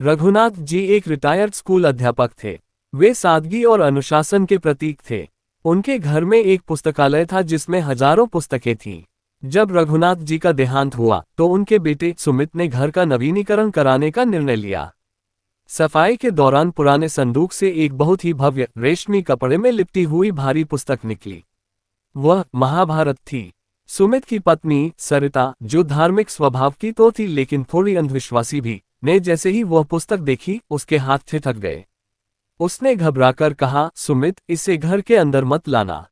रघुनाथ जी एक retired school अध्यापक थे। वे सादगी और अनुशासन के प्रतीक थे। उनके घर में एक पुस्तकालय था जिसमें हजारों पुस्तकें थीं। जब रघुनाथ जी का देहांत हुआ तो उनके बेटे सुमित ने घर का नवीनीकरण कराने का निर्णय लिया। सफाई के दौरान पुराने संदूक से एक बहुत ही भव्य रेशमी कपड़े में लिपटी हुई भारी पुस्तक निकली। वह महाभारत थी। सुमित की पत्नी सरिता, जो धार्मिक स्वभाव की तो थी लेकिन थोड़ी अंधविश्वासी भी, ने जैसे ही वह पुस्तक देखी उसके हाथ ठिठक गए। उसने घबराकर कहा, सुमित, इसे घर के अंदर मत लाना।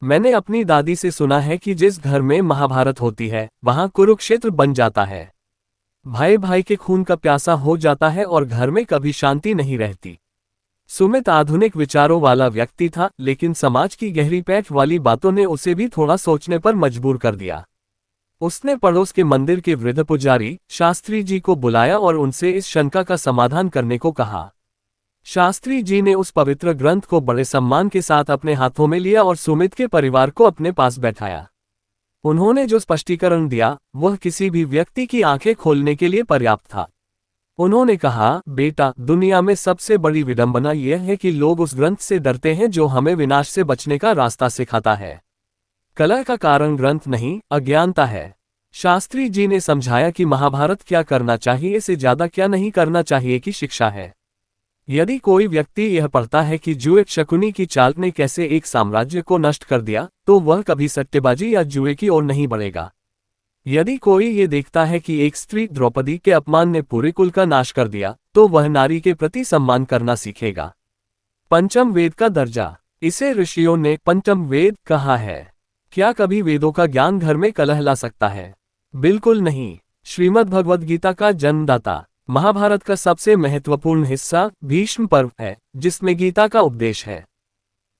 मैंने अपनी दादी से सुना है कि जिस घर में महाभारत होती है वहां कुरुक्षेत्र बन जाता है। भाई भाई के खून का प्यासा हो जाता है और घर में कभी शांति नहीं रहती। सुमित आधुनिक विचारों वाला व्यक्ति था, लेकिन समाज की गहरी पैठ वाली बातों ने उसे भी थोड़ा सोचने पर मजबूर कर दिया। उसने पड़ोस के मंदिर के वृद्ध पुजारी शास्त्री जी को बुलाया और उनसे इस शंका का समाधान करने को कहा। शास्त्री जी ने उस पवित्र ग्रंथ को बड़े सम्मान के साथ अपने हाथों में लिया और सुमित के परिवार को अपने पास बैठाया। उन्होंने जो स्पष्टीकरण दिया वह किसी भी व्यक्ति की आंखें खोलने के लिए पर्याप्त था। उन्होंने कहा, बेटा, दुनिया में सबसे बड़ी विडंबना यह है कि लोग उस ग्रंथ से डरते हैं जो हमें विनाश से बचने का रास्ता सिखाता है। कलह का कारण ग्रंथ नहीं, अज्ञानता है। शास्त्री जी ने समझाया कि महाभारत क्या करना चाहिए से ज्यादा क्या नहीं करना चाहिए की शिक्षा है। यदि कोई व्यक्ति यह पढ़ता है कि जुए शकुनी की चाल ने कैसे एक साम्राज्य को नष्ट कर दिया, तो वह कभी सट्टेबाजी या जुए की ओर नहीं बढ़ेगा। यदि कोई ये देखता है कि एक स्त्री द्रौपदी के अपमान ने पूरे कुल का नाश कर दिया, तो वह नारी के प्रति सम्मान करना सीखेगा। पंचम वेद का दर्जा, इसे ऋषियों ने पंचम वेद कहा है। क्या कभी वेदों का ज्ञान घर में कलह ला सकता है? बिल्कुल नहीं। श्रीमद् भगवद गीता का जन्मदाता, महाभारत का सबसे महत्वपूर्ण हिस्सा भीष्म पर्व है, जिसमें गीता का उपदेश है।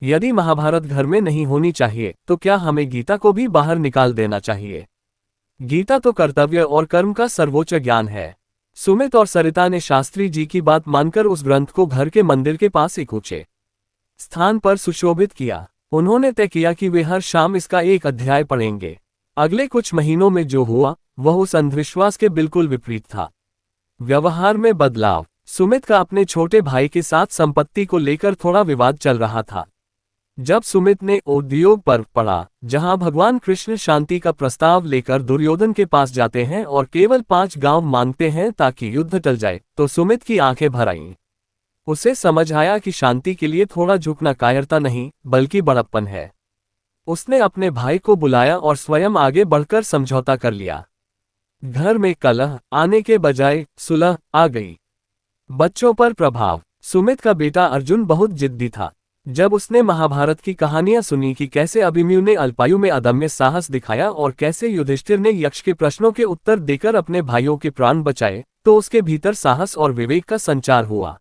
यदि महाभारत घर में नहीं होनी चाहिए तो क्या हमें गीता को भी बाहर निकाल देना चाहिए? गीता तो कर्तव्य और कर्म का सर्वोच्च ज्ञान है। सुमित और सरिता ने शास्त्री जी की बात मानकर उस ग्रंथ को घर के मंदिर के पास एक ऊंचे स्थान पर सुशोभित किया। उन्होंने तय किया कि वे हर शाम इसका एक अध्याय पढ़ेंगे। अगले कुछ महीनों में जो हुआ वह उस अंधविश्वास के बिल्कुल विपरीत था। व्यवहार में बदलाव। सुमित का अपने छोटे भाई के साथ संपत्ति को लेकर थोड़ा विवाद चल रहा था। जब सुमित ने उद्योग पर्व पढ़ा, जहां भगवान कृष्ण शांति का प्रस्ताव लेकर दुर्योधन के पास जाते हैं और केवल 5 गांव मांगते हैं ताकि युद्ध टल जाए, तो सुमित की आंखें भर आईं। उसे समझ आया कि शांति के लिए थोड़ा झुकना कायरता नहीं बल्कि बड़प्पन है। उसने अपने भाई को बुलाया और स्वयं आगे बढ़कर समझौता कर लिया। घर में कलह आने के बजाय सुलह आ गई। बच्चों पर प्रभाव। सुमित का बेटा अर्जुन बहुत जिद्दी था। जब उसने महाभारत की कहानियां सुनी कि कैसे अभिमन्यु ने अल्पायु में अदम्य साहस दिखाया और कैसे युधिष्ठिर ने यक्ष के प्रश्नों के उत्तर देकर अपने भाइयों के प्राण बचाए, तो उसके भीतर साहस और विवेक का संचार हुआ।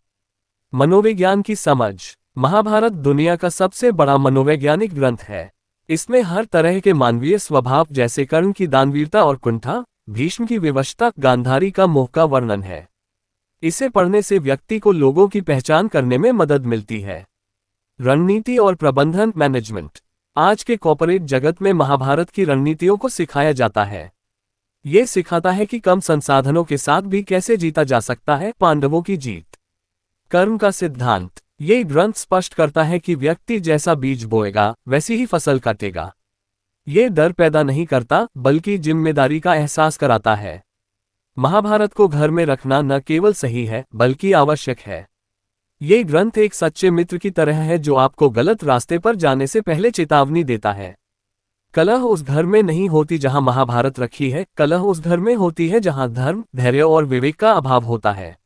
मनोविज्ञान की समझ। महाभारत दुनिया का सबसे बड़ा मनोवैज्ञानिक ग्रंथ है। इसमें हर तरह के मानवीय स्वभाव जैसे कर्ण की दानवीरता और कुंठा, भीष्म की विवशता, गांधारी का मोह का वर्णन है। इसे पढ़ने से व्यक्ति को लोगों की पहचान करने में मदद मिलती है। रणनीति और प्रबंधन मैनेजमेंट। आज के कॉर्पोरेट जगत में महाभारत की रणनीतियों को सिखाया जाता है। ये सिखाता है कि कम संसाधनों के साथ भी कैसे जीता जा सकता है। पांडवों की जीत। कर्म का सिद्धांत। ये ग्रंथ स्पष्ट करता है कि व्यक्ति जैसा बीज बोएगा वैसी ही फसल काटेगा। ये डर पैदा नहीं करता बल्कि जिम्मेदारी का एहसास कराता है। महाभारत को घर में रखना न केवल सही है बल्कि आवश्यक है। ये ग्रंथ एक सच्चे मित्र की तरह है जो आपको गलत रास्ते पर जाने से पहले चेतावनी देता है। कलह उस घर में नहीं होती जहां महाभारत रखी है, कलह उस घर में होती है जहां धर्म, धैर्य और विवेक का अभाव होता है।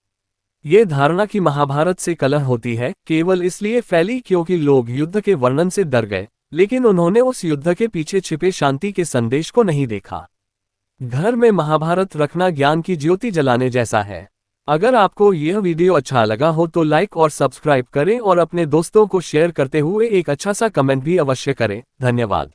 ये धारणा कि महाभारत से कलह होती है केवल इसलिए फैली क्योंकि लोग युद्ध के वर्णन से डर गए, लेकिन उन्होंने उस युद्ध के पीछे छिपे शांति के संदेश को नहीं देखा। घर में महाभारत रखना ज्ञान की ज्योति जलाने जैसा है। अगर आपको यह वीडियो अच्छा लगा हो तो लाइक और सब्सक्राइब करें और अपने दोस्तों को शेयर करते हुए एक अच्छा सा कमेंट भी अवश्य करें। धन्यवाद।